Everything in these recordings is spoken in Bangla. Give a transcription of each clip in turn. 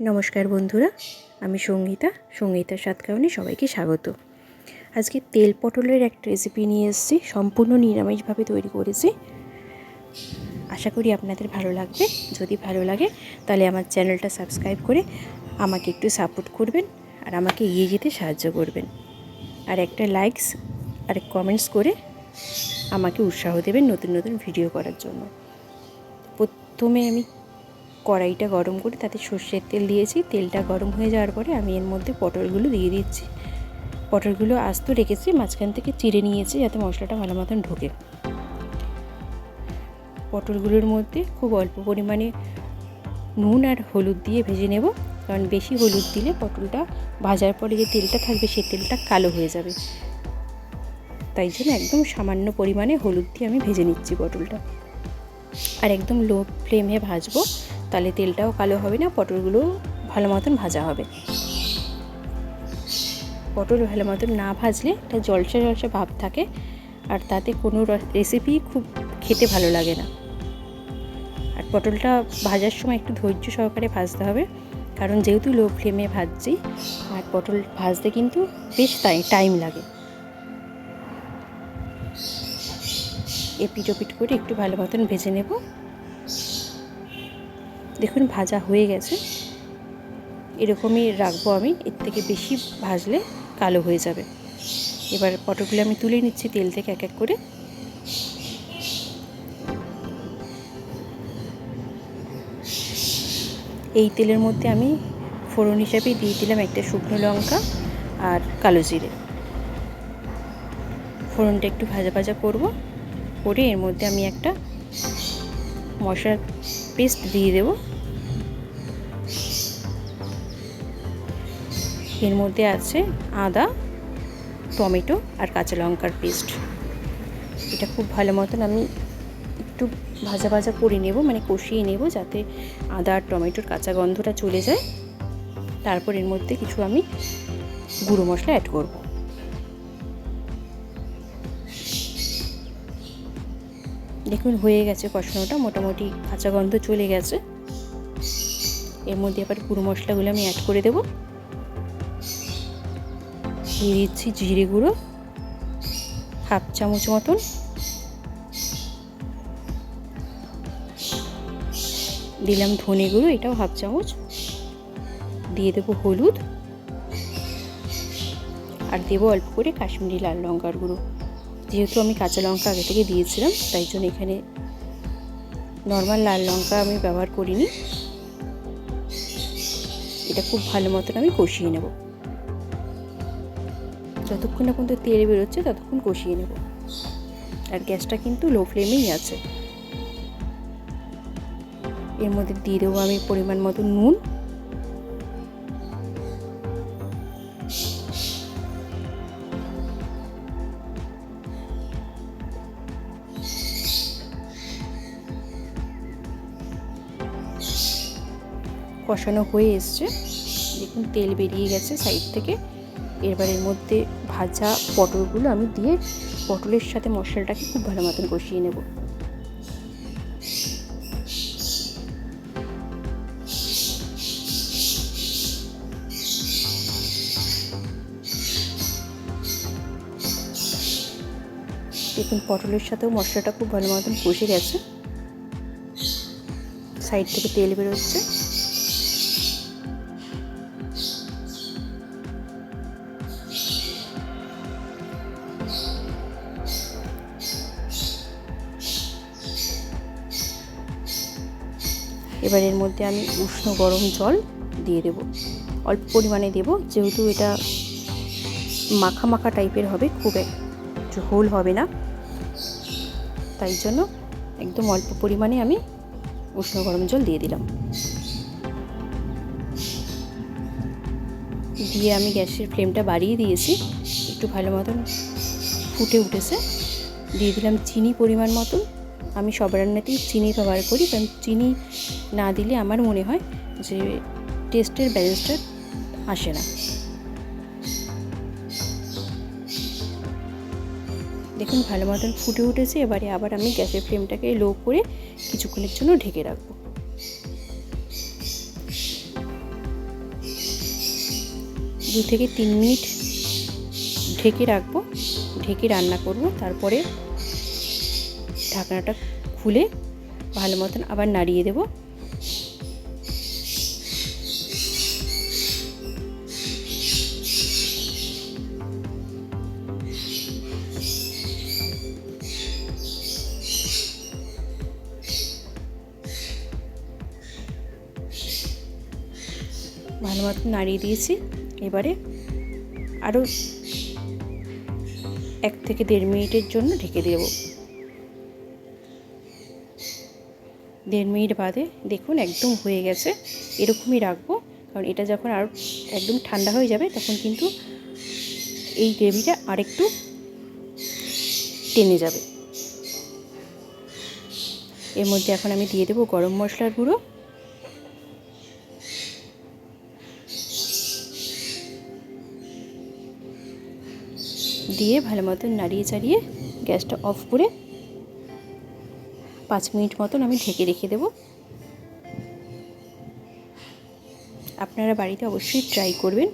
নমস্কার বন্ধুরা, আমি সঙ্গীতার সাতকাহনে সবাইকে স্বাগত। আজকে তেল পটলের একটা রেসিপি নিয়ে এসেছি, সম্পূর্ণ নিরামিষভাবে তৈরি করেছি। আশা করি আপনাদের ভালো লাগবে। যদি ভালো লাগে তাহলে আমার চ্যানেলটা সাবস্ক্রাইব করে আমাকে একটু সাপোর্ট করবেন আর আমাকে এগিয়ে যেতে সাহায্য করবেন। আর একটা লাইকস আর কমেন্টস করে আমাকে উৎসাহ দেবেন নতুন নতুন ভিডিও করার জন্য। প্রথমে আমি কড়াইটা গরম করে তাতে সর্ষের তেল দিয়েছি। তেলটা গরম হয়ে যাওয়ার পরে আমি এর মধ্যে পটলগুলো দিয়ে দিচ্ছি। পটলগুলো আস্ত রেখেছি, মাঝখান থেকে চিড়ে নিয়েছি যাতে মশলাটা ভালো মতন ঢোকে। পটলগুলোর মধ্যে খুব অল্প পরিমাণে নুন আর হলুদ দিয়ে ভেজে নেব, কারণ বেশি হলুদ দিলে পটলটা ভাজার পরে যে তেলটা থাকবে সেই তেলটা কালো হয়ে যাবে। তাই জন্য একদম সামান্য পরিমাণে হলুদ দিয়ে আমি ভেজে নিচ্ছি পটলটা। আর একদম লো ফ্লেমে ভাজবো, তাহলে তেলটাও কালো হবে না, পটলগুলো ভালো মতন ভাজা হবে। পটল ভালো মতন না ভাজলে একটা জলসা জলসা ভাব থাকে, আর তাতে কোনো রেসিপি খুব খেতে ভালো লাগে না। আর পটলটা ভাজার সময় একটু ধৈর্য সহকারে ভাজতে হবে, কারণ যেহেতু লো ফ্লেমে ভাজছি আর পটল ভাজতে কিন্তু বেশ টাইম লাগে। এপিট ওপিট করে একটু ভালো মতন ভেজে নেব। দেখুন ভাজা হয়ে গেছে, এরকমই রাখবো আমি, এর থেকে বেশি ভাজলে কালো হয়ে যাবে। এবার পটলগুলো আমি তুলে নিচ্ছি তেল থেকে এক এক করে। এই তেলের মধ্যে আমি ফোড়ন হিসাবে দিয়ে দিলাম একটা শুকনো লঙ্কা আর কালো জিরে। ফোড়নটা একটু ভাজা ভাজা করব, করে এর মধ্যে আমি একটা মশলার পেস্ট দিয়ে দেব। এর মধ্যে আছে আদা, টমেটো আর কাঁচা লঙ্কার পেস্ট। এটা খুব ভালো মতন আমি একটু ভাজা ভাজা করে নেব, মানে কষিয়ে নেব, যাতে আদা আর টমেটোর কাঁচা গন্ধটা চলে যায়। তারপর এর মধ্যে কিছু আমি গুঁড়ো মশলা অ্যাড করব। দেখুন হয়ে গেছে কষানোটা, মোটামুটি কাঁচা গন্ধ চলে গেছে। এর মধ্যে আবার গুঁড়ো মশলাগুলো আমি অ্যাড করে দেব। দিয়ে দিচ্ছি জিরে গুঁড়ো হাফ চামচ মতন, দিলাম ধনে গুঁড়ো, এটাও হাফ চামচ, দিয়ে দেবো হলুদ, আর দেবো অল্প করে কাশ্মীরি লাল লঙ্কার গুঁড়ো। যেহেতু আমি কাঁচা লঙ্কা আগে থেকে দিয়েছিলাম, তাই জন্য এখানে নর্মাল লাল লঙ্কা আমি ব্যবহার করিনি। এটা খুব ভালো মতন আমি কষিয়ে নেব, যতক্ষণ না পর্যন্ত তেল বেরোচ্ছে ততক্ষণ কষিয়ে নেব। আর গ্যাসটা কিন্তু লো ফ্লেমেই আছে। এর মধ্যে দিয়ে দেবো আমি পরিমাণ মতো নুন, কষানো হয়ে এসছে, দেখুন তেল বেরিয়ে গেছে সাইড থেকে। এবার এর মধ্যে ভাজা পটলগুলো আমি দিয়ে পটলের সাথে মশলাটাকে খুব ভালো মতন কষিয়ে নেব। দেখুন পটলের সাথেও মশলাটা খুব ভালো মতন কষে গেছে, সাইড থেকে তেল বেরোচ্ছে। এবার এর মধ্যে আমি উষ্ণ গরম জল দিয়ে দেব, অল্প পরিমাণে দেব, যেহেতু এটা মাখা মাখা টাইপের হবে, খুব ঝোল হবে না, তাই জন্য একদম অল্প পরিমাণে আমি উষ্ণ গরম জল দিয়ে দিলাম। দিয়ে আমি গ্যাসের ফ্লেমটা বাড়িয়ে দিয়েছি, একটু ভালো মতন ফুটে উঠেছে। দিয়ে দিলাম চিনি পরিমাণ মতন। আমি সব রান্নাতেই চিনি ব্যবহার করি, কারণ চিনি না দিলে আমার মনে হয় যে টেস্টের ব্যালেন্সটা আসে না। দেখুন ভালো মতন ফুটে উঠেছে। এবারে আবার আমি গ্যাসের ফ্লেমটাকে লো করে কিছুক্ষণের জন্য ঢেকে রাখবো। 2 থেকে 3 মিনিট ঢেকে রাখবো, ঢেকে রান্না করব। তারপরে ঢাকনাটা খুলে ভালো মতন আবার নাড়িয়ে দেব। ভালো মতন নাড়িয়ে দিয়েছি। এবারে আরও 1 থেকে 1.5 মিনিটের জন্য ঢেকে দেব। 1.5 মিনিট বাদে দেখুন একদম হয়ে গেছে। এরকমই রাখবো, কারণ এটা যখন আর একদম ঠান্ডা হয়ে যাবে তখন কিন্তু এই গ্রেভিটা আরেকটু টেনে যাবে। এর মধ্যে এখন আমি দিয়ে দেবো গরম মশলার গুঁড়ো, দিয়ে ভালো মতন নাড়িয়ে চাড়িয়ে গ্যাসটা অফ করে 5 মিনিট মতন আমি ঢেকে রেখে দেব। আপনারা বাড়িতে অবশ্যই ট্রাই করবেন।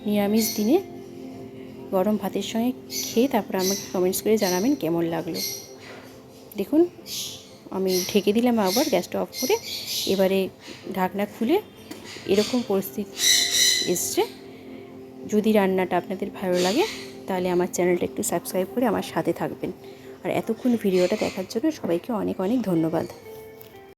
নিরামিষ দিনে গরম ভাতের সঙ্গে খেয়ে তারপর আমাকে কমেন্টস করে জানাবেন কেমন লাগলো। দেখুন আমি ঢেকে দিলাম আবার গ্যাসটা অফ করে। এবারে ঢাকনা খুলে এরকম পরিস্থিতি এসছে। যদি রান্নাটা আপনাদের ভালো লাগে তাহলে আমার চ্যানেলটা একটু সাবস্ক্রাইব করে আমার সাথে থাকবেন। আর এতক্ষণ ভিডিওটা দেখার জন্য সবাইকে অনেক অনেক ধন্যবাদ।